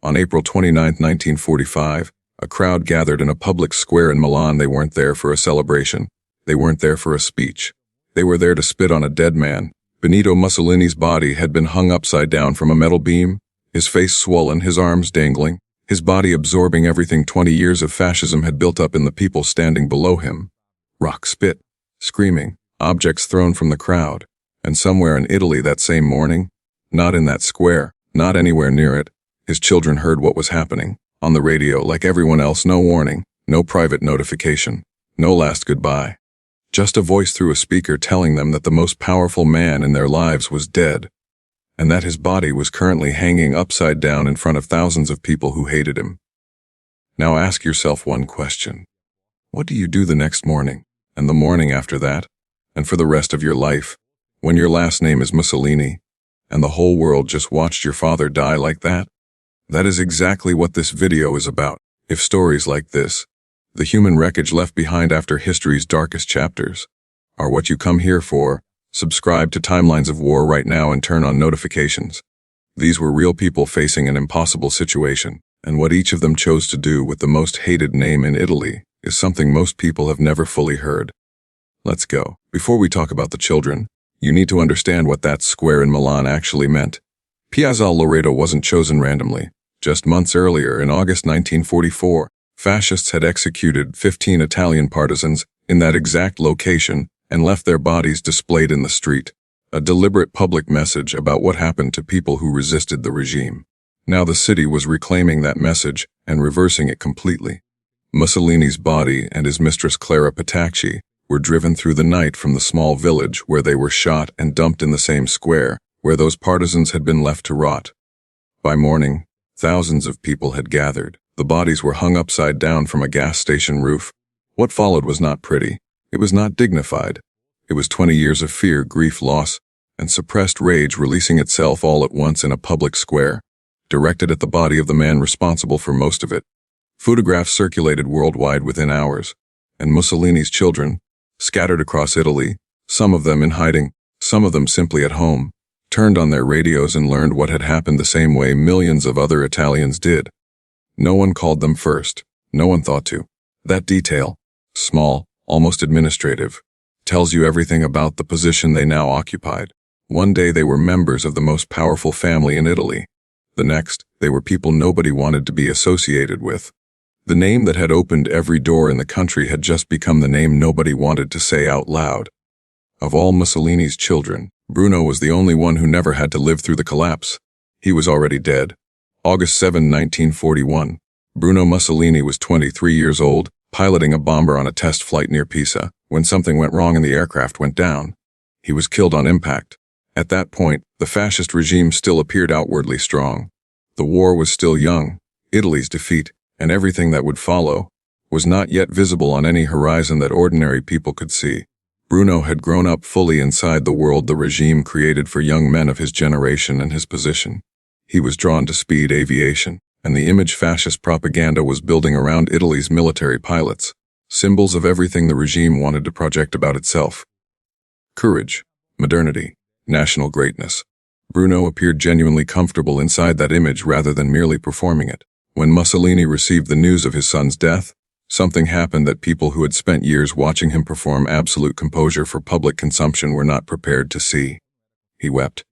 On April 29, 1945, a crowd gathered in a public square in Milan. They weren't there for a celebration. They weren't there for a speech. They were there to spit on a dead man. Benito Mussolini's body had been hung upside down from a metal beam, his face swollen, his arms dangling, his body absorbing everything 20 years of fascism had built up in the people standing below him. Rock spit, screaming, objects thrown from the crowd. And somewhere in Italy that same morning, not in that square, not anywhere near it, his children heard what was happening. On the radio, like everyone else, no warning, no private notification, no last goodbye. Just a voice through a speaker telling them that the most powerful man in their lives was dead, and that his body was currently hanging upside down in front of thousands of people who hated him. Now ask yourself one question. What do you do the next morning, and the morning after that, and for the rest of your life, when your last name is Mussolini, and the whole world just watched your father die like that? That is exactly what this video is about. If stories like this, the human wreckage left behind after history's darkest chapters, are what you come here for, subscribe to Timelines of War right now and turn on notifications. These were real people facing an impossible situation, and what each of them chose to do with the most hated name in Italy is something most people have never fully heard. Let's go. Before we talk about the children, you need to understand what that square in Milan actually meant. Piazza Loreto wasn't chosen randomly. Just months earlier, in August 1944, fascists had executed 15 Italian partisans in that exact location and left their bodies displayed in the street, a deliberate public message about what happened to people who resisted the regime. Now the city was reclaiming that message and reversing it completely. Mussolini's body and his mistress Clara Petacci were driven through the night from the small village where they were shot and dumped in the same square where those partisans had been left to rot. By morning, thousands of people had gathered. The bodies were hung upside down from a gas station roof. What followed was not pretty. It was not dignified. It was 20 years of fear, grief, loss, and suppressed rage releasing itself all at once in a public square, directed at the body of the man responsible for most of it. Photographs circulated worldwide within hours, and Mussolini's children, scattered across Italy, some of them in hiding, some of them simply at home, turned on their radios and learned what had happened the same way millions of other Italians did. No one called them first. No one thought to. That detail, small, almost administrative, tells you everything about the position they now occupied. One day they were members of the most powerful family in Italy. The next, they were people nobody wanted to be associated with. The name that had opened every door in the country had just become the name nobody wanted to say out loud. Of all Mussolini's children, Bruno was the only one who never had to live through the collapse. He was already dead. August 7, 1941. Bruno Mussolini was 23 years old, piloting a bomber on a test flight near Pisa, when something went wrong and the aircraft went down. He was killed on impact. At that point, the fascist regime still appeared outwardly strong. The war was still young. Italy's defeat, and everything that would follow, was not yet visible on any horizon that ordinary people could see. Bruno had grown up fully inside the world the regime created for young men of his generation and his position. He was drawn to speed aviation, and the image fascist propaganda was building around Italy's military pilots, symbols of everything the regime wanted to project about itself. Courage, modernity, national greatness. Bruno appeared genuinely comfortable inside that image rather than merely performing it. When Mussolini received the news of his son's death, something happened that people who had spent years watching him perform absolute composure for public consumption were not prepared to see. He wept.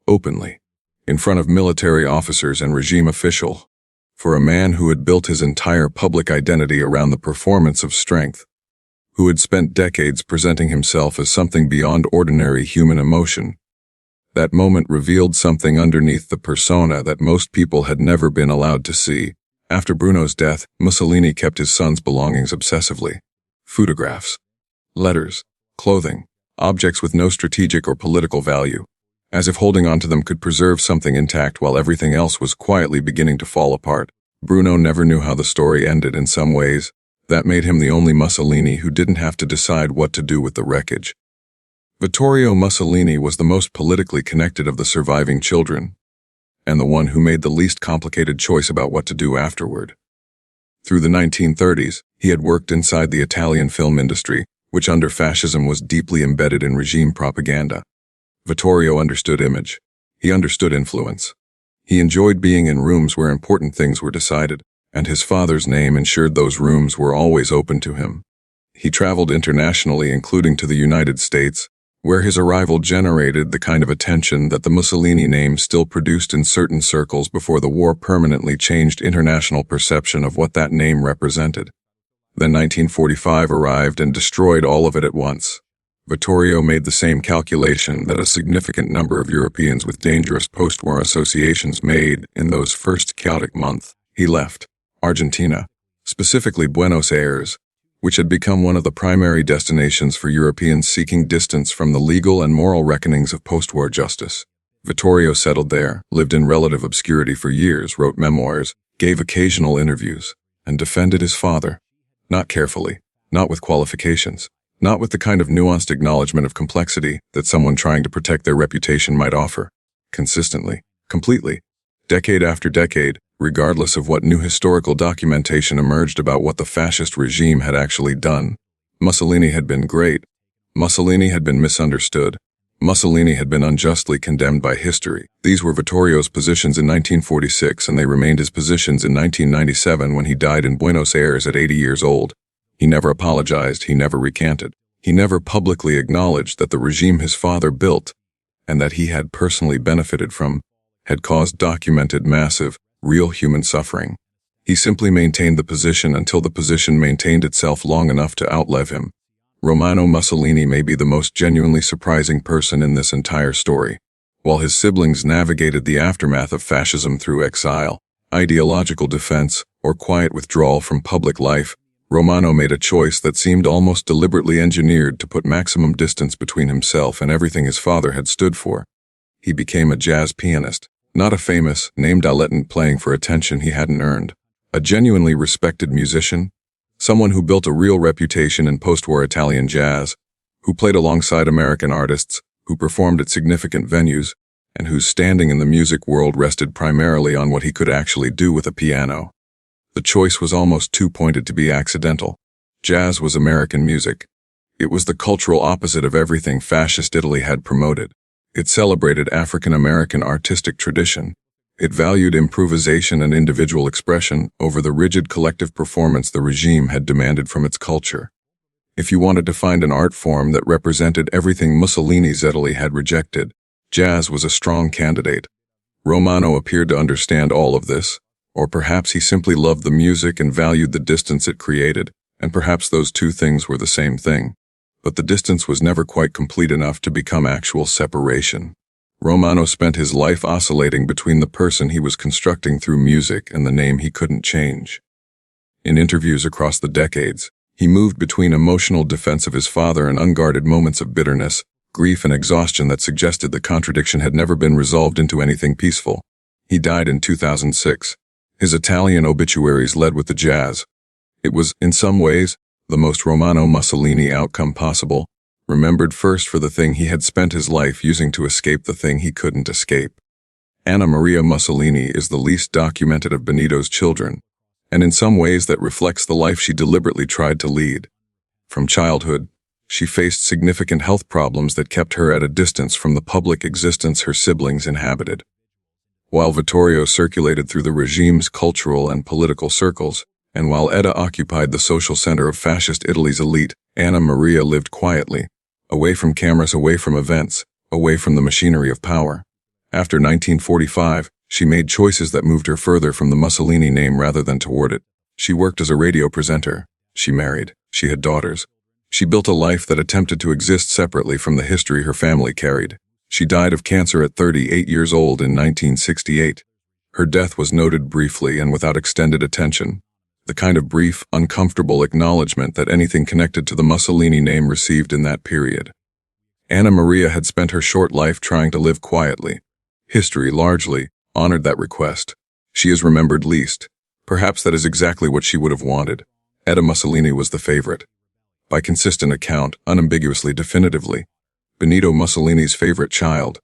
Openly. In front of military officers and regime officials. For a man who had built his entire public identity around the performance of strength. Who had spent decades presenting himself as something beyond ordinary human emotion. That moment revealed something underneath the persona that most people had never been allowed to see. After Bruno's death, Mussolini kept his son's belongings obsessively. Photographs, letters, clothing, objects with no strategic or political value, as if holding onto them could preserve something intact while everything else was quietly beginning to fall apart. Bruno never knew how the story ended in some ways. That made him the only Mussolini who didn't have to decide what to do with the wreckage. Vittorio Mussolini was the most politically connected of the surviving children, and the one who made the least complicated choice about what to do afterward. Through the 1930s, he had worked inside the Italian film industry, which under fascism was deeply embedded in regime propaganda. Vittorio understood image. He understood influence. He enjoyed being in rooms where important things were decided, and his father's name ensured those rooms were always open to him. He traveled internationally, including to the United States, where his arrival generated the kind of attention that the Mussolini name still produced in certain circles before the war permanently changed international perception of what that name represented. Then 1945 arrived and destroyed all of it at once. Vittorio made the same calculation that a significant number of Europeans with dangerous post-war associations made in those first chaotic months. He left Argentina, specifically Buenos Aires, which had become one of the primary destinations for Europeans seeking distance from the legal and moral reckonings of post-war justice. Vittorio settled there, lived in relative obscurity for years, wrote memoirs, gave occasional interviews, and defended his father. Not carefully, not with qualifications, not with the kind of nuanced acknowledgement of complexity that someone trying to protect their reputation might offer. Consistently, completely, decade after decade, regardless of what new historical documentation emerged about what the fascist regime had actually done. Mussolini had been great. Mussolini had been misunderstood. Mussolini had been unjustly condemned by history. These were Vittorio's positions in 1946, and they remained his positions in 1997 when he died in Buenos Aires at 80 years old. He never apologized, he never recanted. He never publicly acknowledged that the regime his father built, and that he had personally benefited from, had caused documented massive, real human suffering. He simply maintained the position until the position maintained itself long enough to outlive him. Romano Mussolini may be the most genuinely surprising person in this entire story. While his siblings navigated the aftermath of fascism through exile, ideological defense, or quiet withdrawal from public life, Romano made a choice that seemed almost deliberately engineered to put maximum distance between himself and everything his father had stood for. He became a jazz pianist, not a famous, name dilettante playing for attention he hadn't earned. A genuinely respected musician, someone who built a real reputation in post-war Italian jazz, who played alongside American artists, who performed at significant venues, and whose standing in the music world rested primarily on what he could actually do with a piano. The choice was almost too pointed to be accidental. Jazz was American music. It was the cultural opposite of everything fascist Italy had promoted. It celebrated African-American artistic tradition. It valued improvisation and individual expression over the rigid collective performance the regime had demanded from its culture. If you wanted to find an art form that represented everything Mussolini's Italy had rejected, jazz was a strong candidate. Romano appeared to understand all of this, or perhaps he simply loved the music and valued the distance it created, and perhaps those two things were the same thing. But the distance was never quite complete enough to become actual separation. Romano spent his life oscillating between the person he was constructing through music and the name he couldn't change. In interviews across the decades, he moved between emotional defense of his father and unguarded moments of bitterness, grief and exhaustion that suggested the contradiction had never been resolved into anything peaceful. He died in 2006. His Italian obituaries led with the jazz. It was, in some ways, the most Romano Mussolini outcome possible, remembered first for the thing he had spent his life using to escape the thing he couldn't escape. Anna Maria Mussolini is the least documented of Benito's children, and in some ways that reflects the life she deliberately tried to lead. From childhood, she faced significant health problems that kept her at a distance from the public existence her siblings inhabited. While Vittorio circulated through the regime's cultural and political circles, and while Edda occupied the social center of fascist Italy's elite, Anna Maria lived quietly, away from cameras, away from events, away from the machinery of power. After 1945, she made choices that moved her further from the Mussolini name rather than toward it. She worked as a radio presenter. She married. She had daughters. She built a life that attempted to exist separately from the history her family carried. She died of cancer at 38 years old in 1968. Her death was noted briefly and without extended attention, the kind of brief, uncomfortable acknowledgement that anything connected to the Mussolini name received in that period. Anna Maria had spent her short life trying to live quietly. History, largely, honored that request. She is remembered least. Perhaps that is exactly what she would have wanted. Edda Mussolini was the favorite. By consistent account, unambiguously, definitively, Benito Mussolini's favorite child.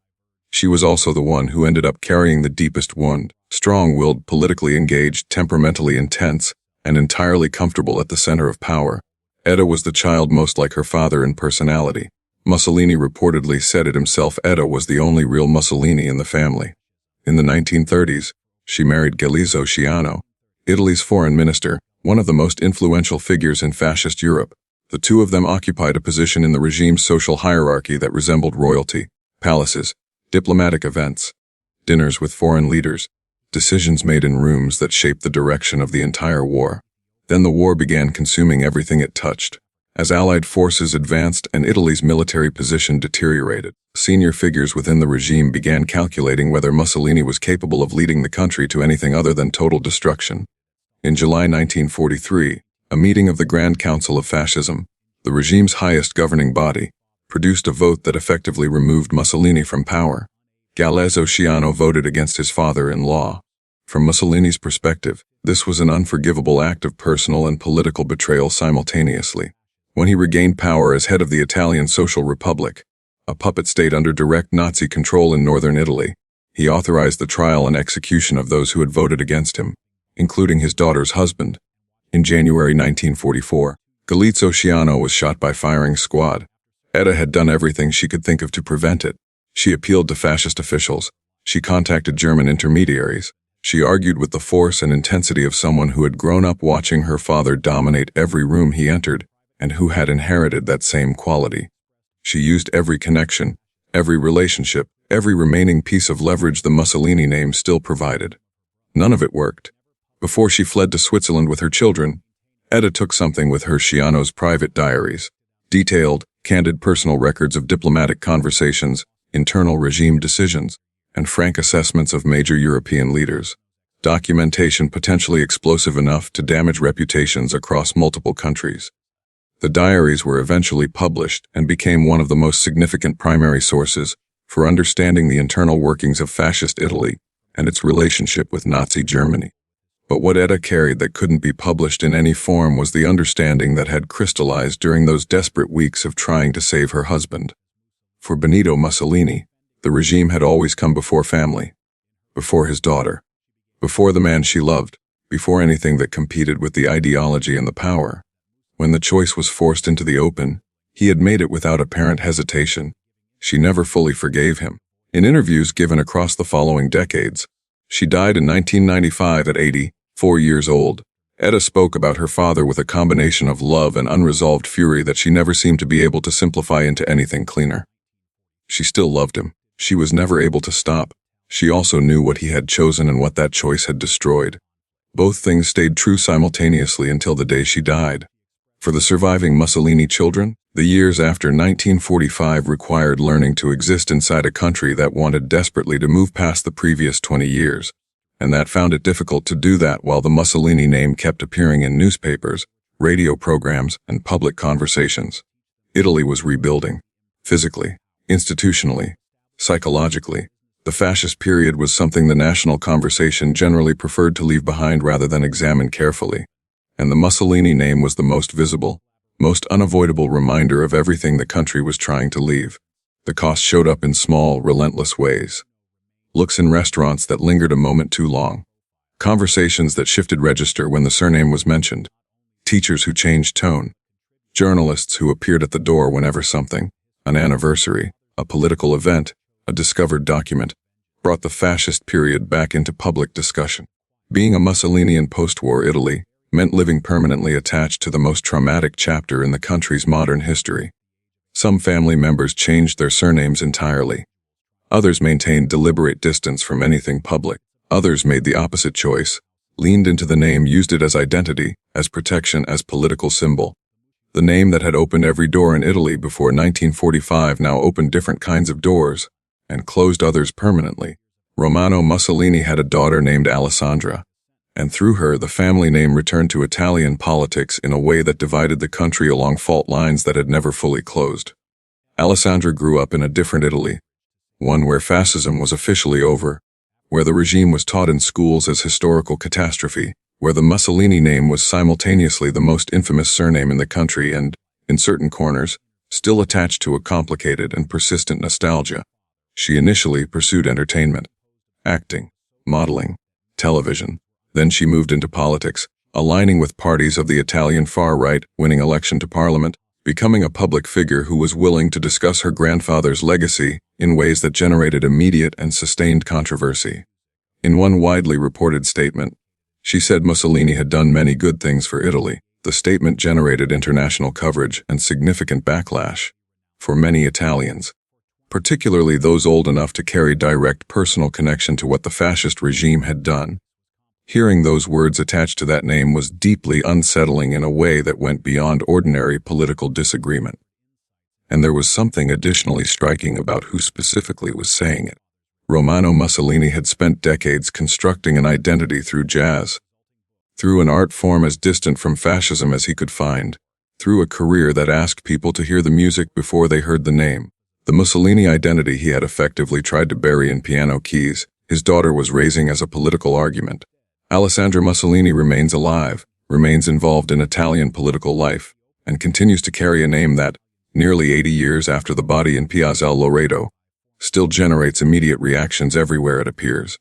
She was also the one who ended up carrying the deepest wound, strong-willed, politically engaged, temperamentally intense, and entirely comfortable at the center of power. Edda was the child most like her father in personality. Mussolini reportedly said it himself. Edda was the only real Mussolini in the family. In the 1930s, she married Galeazzo Ciano, Italy's foreign minister, one of the most influential figures in fascist Europe. The two of them occupied a position in the regime's social hierarchy that resembled royalty: palaces, diplomatic events, dinners with foreign leaders, decisions made in rooms that shaped the direction of the entire war. Then the war began consuming everything it touched. As Allied forces advanced and Italy's military position deteriorated, senior figures within the regime began calculating whether Mussolini was capable of leading the country to anything other than total destruction. In July 1943, a meeting of the Grand Council of Fascism, the regime's highest governing body, produced a vote that effectively removed Mussolini from power. Galeazzo Ciano voted against his father-in-law. From Mussolini's perspective, this was an unforgivable act of personal and political betrayal simultaneously. When he regained power as head of the Italian Social Republic, a puppet state under direct Nazi control in northern Italy, he authorized the trial and execution of those who had voted against him, including his daughter's husband. In January 1944, Galeazzo Ciano was shot by firing squad. Edda had done everything she could think of to prevent it. She appealed to fascist officials. She contacted German intermediaries. She argued with the force and intensity of someone who had grown up watching her father dominate every room he entered, and who had inherited that same quality. She used every connection, every relationship, every remaining piece of leverage the Mussolini name still provided. None of it worked. Before she fled to Switzerland with her children, Edda took something with her: Ciano's private diaries, detailed, candid personal records of diplomatic conversations, internal regime decisions, and frank assessments of major European leaders. Documentation potentially explosive enough to damage reputations across multiple countries. The diaries were eventually published and became one of the most significant primary sources for understanding the internal workings of fascist Italy and its relationship with Nazi Germany. But what Edda carried that couldn't be published in any form was the understanding that had crystallized during those desperate weeks of trying to save her husband. For Benito Mussolini, the regime had always come before family, before his daughter, before the man she loved, before anything that competed with the ideology and the power. When the choice was forced into the open, he had made it without apparent hesitation. She never fully forgave him. In interviews given across the following decades, she died in 1995 at 84 years old. Edda spoke about her father with a combination of love and unresolved fury that she never seemed to be able to simplify into anything cleaner. She still loved him. She was never able to stop. She also knew what he had chosen and what that choice had destroyed. Both things stayed true simultaneously until the day she died. For the surviving Mussolini children, the years after 1945 required learning to exist inside a country that wanted desperately to move past the previous 20 years, and that found it difficult to do that while the Mussolini name kept appearing in newspapers, radio programs, and public conversations. Italy was rebuilding, physically, institutionally, psychologically. The fascist period was something the national conversation generally preferred to leave behind rather than examine carefully. And the Mussolini name was the most visible, most unavoidable reminder of everything the country was trying to leave. The cost showed up in small, relentless ways. Looks in restaurants that lingered a moment too long. Conversations that shifted register when the surname was mentioned. Teachers who changed tone. Journalists who appeared at the door whenever something, an anniversary, a political event, a discovered document, brought the fascist period back into public discussion. Being a Mussolini in post-war Italy meant living permanently attached to the most traumatic chapter in the country's modern history. Some family members changed their surnames entirely. Others maintained deliberate distance from anything public. Others made the opposite choice, leaned into the name, used it as identity, as protection, as political symbol. The name that had opened every door in Italy before 1945 now opened different kinds of doors, and closed others permanently. Romano Mussolini had a daughter named Alessandra, and through her the family name returned to Italian politics in a way that divided the country along fault lines that had never fully closed. Alessandra grew up in a different Italy, one where fascism was officially over, where the regime was taught in schools as historical catastrophe, where the Mussolini name was simultaneously the most infamous surname in the country and, in certain corners, still attached to a complicated and persistent nostalgia. She initially pursued entertainment, acting, modeling, television. Then she moved into politics, aligning with parties of the Italian far right, winning election to parliament, becoming a public figure who was willing to discuss her grandfather's legacy in ways that generated immediate and sustained controversy. In one widely reported statement, she said Mussolini had done many good things for Italy. The statement generated international coverage and significant backlash for many Italians, particularly those old enough to carry direct personal connection to what the fascist regime had done. Hearing those words attached to that name was deeply unsettling in a way that went beyond ordinary political disagreement. And there was something additionally striking about who specifically was saying it. Romano Mussolini had spent decades constructing an identity through jazz, through an art form as distant from fascism as he could find, through a career that asked people to hear the music before they heard the name. The Mussolini identity he had effectively tried to bury in piano keys, his daughter was raising as a political argument. Alessandra Mussolini remains alive, remains involved in Italian political life, and continues to carry a name that, nearly 80 years after the body in Piazza Loreto, still generates immediate reactions everywhere it appears.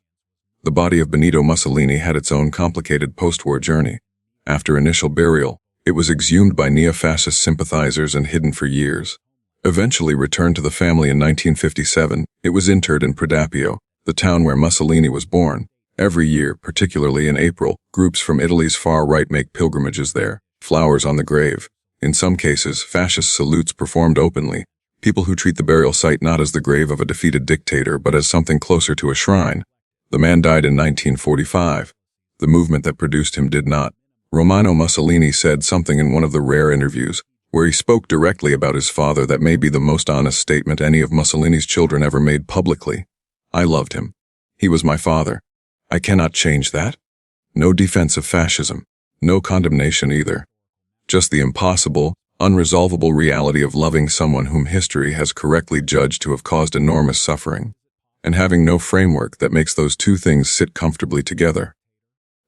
The body of Benito Mussolini had its own complicated post-war journey. After initial burial, it was exhumed by neo-fascist sympathizers and hidden for years. Eventually returned to the family in 1957, it was interred in Predappio, the town where Mussolini was born. Every year, particularly in April, groups from Italy's far right make pilgrimages there, flowers on the grave. In some cases, fascist salutes performed openly, people who treat the burial site not as the grave of a defeated dictator but as something closer to a shrine. The man died in 1945. The movement that produced him did not. Romano Mussolini said something in one of the rare interviews, where he spoke directly about his father that may be the most honest statement any of Mussolini's children ever made publicly. I loved him. He was my father. I cannot change that. No defense of fascism. No condemnation either. Just the impossible, unresolvable reality of loving someone whom history has correctly judged to have caused enormous suffering, and having no framework that makes those two things sit comfortably together.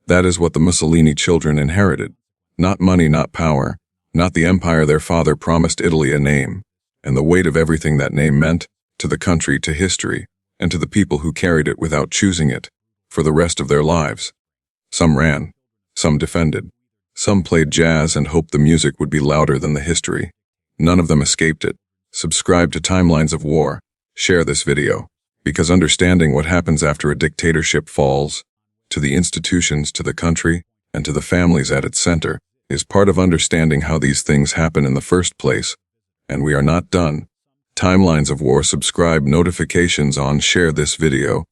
That is what the Mussolini children inherited. Not money, not power, not the empire their father promised Italy a name, and the weight of everything that name meant, to the country, to history, and to the people who carried it without choosing it, for the rest of their lives. Some ran, some defended, some played jazz and hoped the music would be louder than the history. None of them escaped it. Subscribe to Timelines of War. Share this video, because understanding what happens after a dictatorship falls, to the institutions, to the country, and to the families at its center, is part of understanding how these things happen in the first place. And we are not done. Timelines of War. Subscribe, notifications on, share this video,